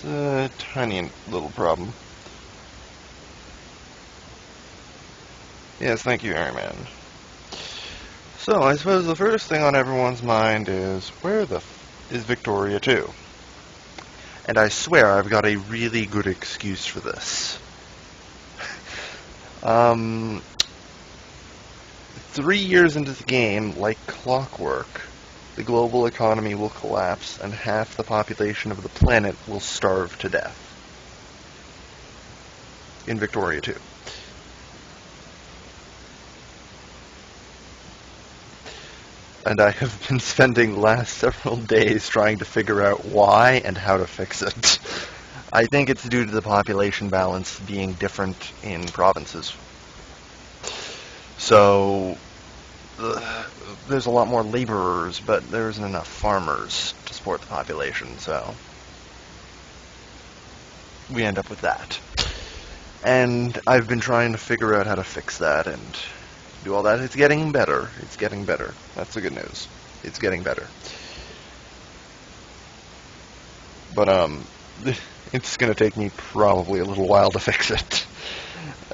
It's a tiny little problem. Yes, thank you, Airman. So, I suppose the first thing on everyone's mind is, where the f is Victoria 2? And I swear I've got a really good excuse for this. Um, 3 years into the game, like clockwork, the global economy will collapse and half the population of the planet will starve to death. In Victoria 2. And I have been spending the last several days trying to figure out why and how to fix it. I think it's due to the population balance being different in provinces. So, there's a lot more laborers, but there isn't enough farmers to support the population, so we end up with that. And I've been trying to figure out how to fix that and do all that. It's getting better. It's getting better. That's the good news. It's getting better. But, it's going to take me probably a little while to fix it.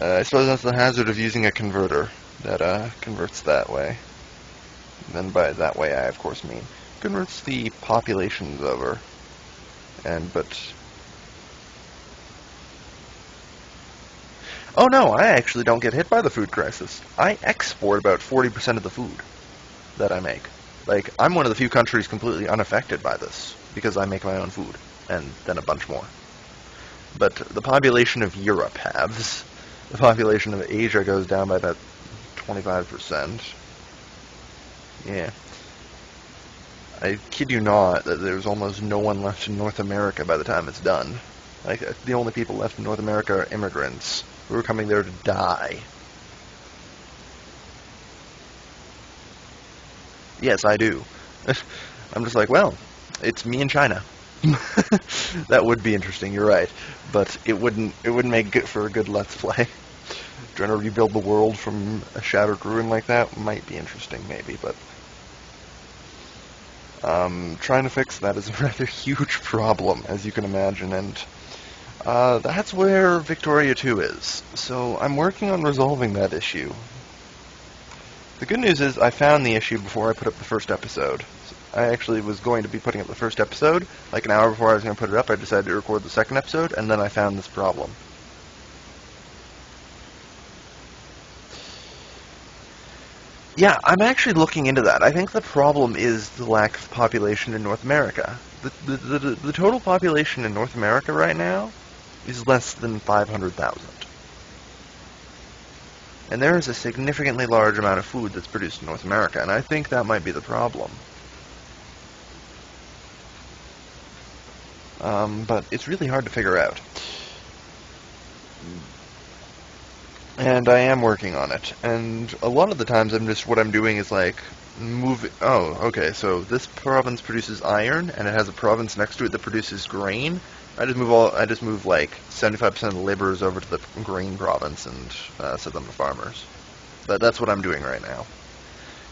I suppose that's the hazard of using a converter that converts that way. And by that way, I of course mean converts the populations over. But oh no, I actually don't get hit by the food crisis. I export about 40% of the food that I make. Like, I'm one of the few countries completely unaffected by this, because I make my own food, and then a bunch more. But the population of Europe halves. The population of Asia goes down by about 25%. Yeah. I kid you not that there's almost no one left in North America by the time it's done. Like, the only people left in North America are immigrants who are coming there to die. Yes, I do. I'm just like, well, it's me and China. That would be interesting, you're right. But it wouldn't make it for a good Let's Play. Trying to rebuild the world from a shattered ruin like that might be interesting, maybe, but trying to fix that is a rather huge problem, as you can imagine, and that's where Victoria 2 is. So I'm working on resolving that issue. The good news is I found the issue before I put up the first episode. I actually was going to be putting up the first episode. Like an hour before I was going to put it up, I decided to record the second episode, and then I found this problem. Yeah, I'm actually looking into that. I think the problem is the lack of population in North America. The total population in North America right now is less than 500,000. And there is a significantly large amount of food that's produced in North America, and I think that might be the problem. But it's really hard to figure out. And I am working on it. And a lot of the times what I'm doing is like, oh, okay, so this province produces iron, and it has a province next to it that produces grain. I just move like 75% of the laborers over to the grain province and set them to farmers. That's what I'm doing right now.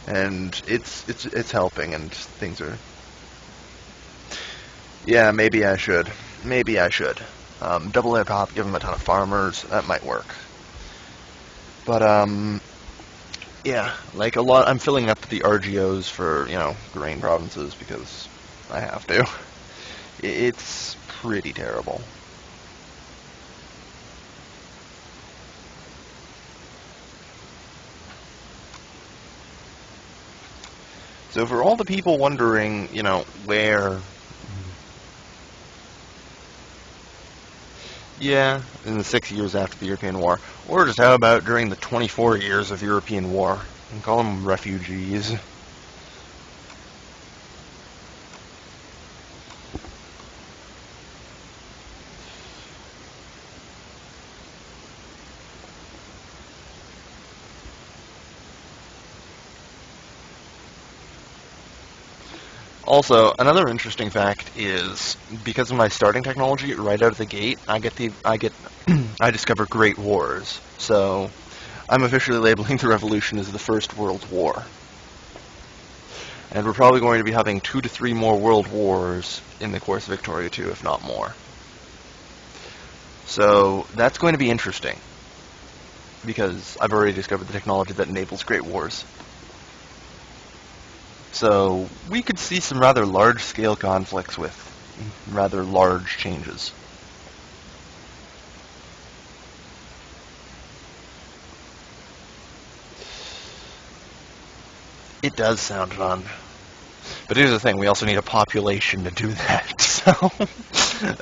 And it's helping, and things are... Yeah, maybe I should. Maybe I should. Double layer pop, give them a ton of farmers, that might work. But, yeah, like I'm filling up the RGOs for, grain provinces because I have to. It's pretty terrible. So for all the people wondering, where... Yeah, in the 6 years after the European War. Or just how about during the 24 years of European War? And call them refugees. Also, another interesting fact is, because of my starting technology, right out of the gate, I discover Great Wars. So, I'm officially labeling the Revolution as the First World War. And we're probably going to be having 2 to 3 more World Wars in the course of Victoria 2, if not more. So that's going to be interesting, because I've already discovered the technology that enables great wars. So we could see some rather large-scale conflicts with rather large changes. It does sound fun. But here's the thing, we also need a population to do that, so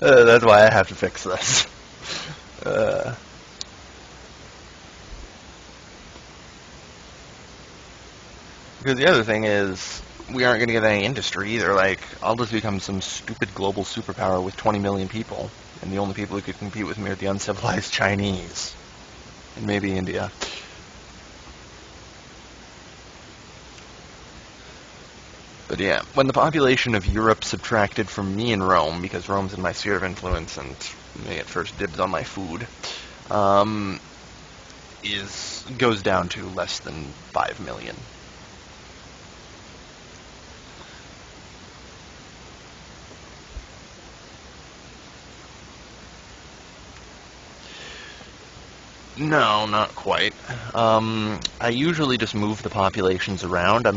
that's why I have to fix this. Because the other thing is, we aren't going to get any industry either. Like, I'll just become some stupid global superpower with 20 million people, and the only people who could compete with me are the uncivilized Chinese, and maybe India. But yeah, when the population of Europe subtracted from me and Rome, because Rome's in my sphere of influence and they get first dibs on my food, goes down to less than 5 million. No, not quite. I usually just move the populations around. I'm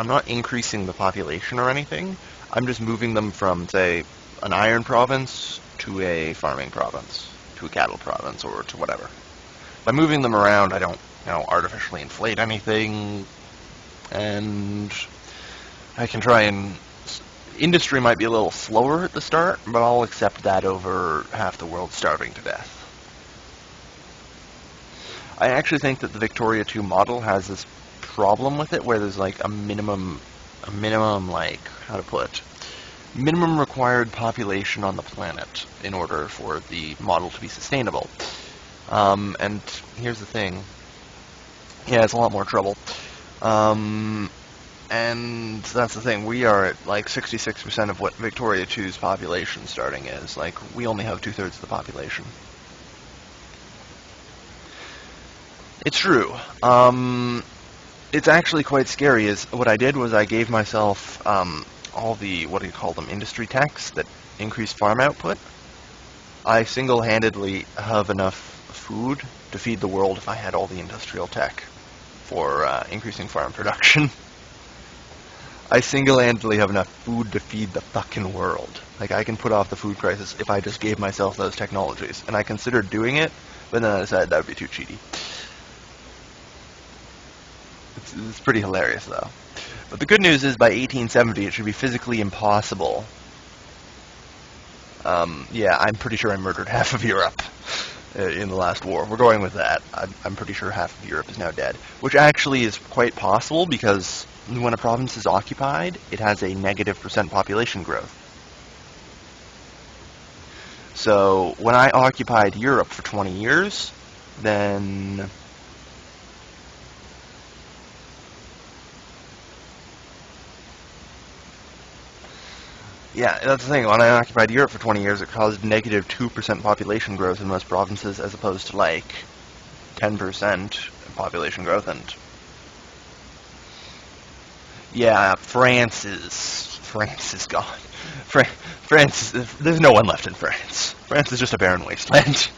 not increasing the population or anything. I'm just moving them from, say, an iron province to a farming province, to a cattle province, or to whatever. By moving them around, I don't, artificially inflate anything, and I can try and... Industry might be a little slower at the start, but I'll accept that over half the world starving to death. I actually think that the Victoria 2 model has this problem with it, where there's like a minimum like, how to put, minimum required population on the planet in order for the model to be sustainable. And here's the thing. Yeah, it's a lot more trouble. And that's the thing. We are at like 66% of what Victoria 2's population starting is. Like, we only have 2/3 of the population. It's true. It's actually quite scary. Is what I did was I gave myself all the, what do you call them, industry tax that increase farm output. I single-handedly have enough food to feed the world if I had all the industrial tech for increasing farm production. I single-handedly have enough food to feed the fucking world. Like, I can put off the food crisis if I just gave myself those technologies. And I considered doing it, but then I decided that would be too cheaty. It's pretty hilarious, though. But the good news is, by 1870, it should be physically impossible. Yeah, I'm pretty sure I murdered half of Europe in the last war. We're going with that. I'm pretty sure half of Europe is now dead. Which actually is quite possible, because when a province is occupied, it has a negative % population growth. So, when I occupied Europe for 20 years, then... Yeah, that's the thing. When I occupied Europe for 20 years, it caused negative 2% population growth in most provinces, as opposed to, like, 10% population growth. And yeah, France is gone. France, there's no one left in France. France is just a barren wasteland.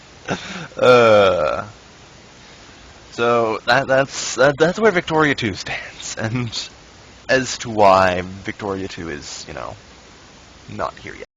So that's where Victoria 2 stands, and as to why Victoria 2 is, not here yet.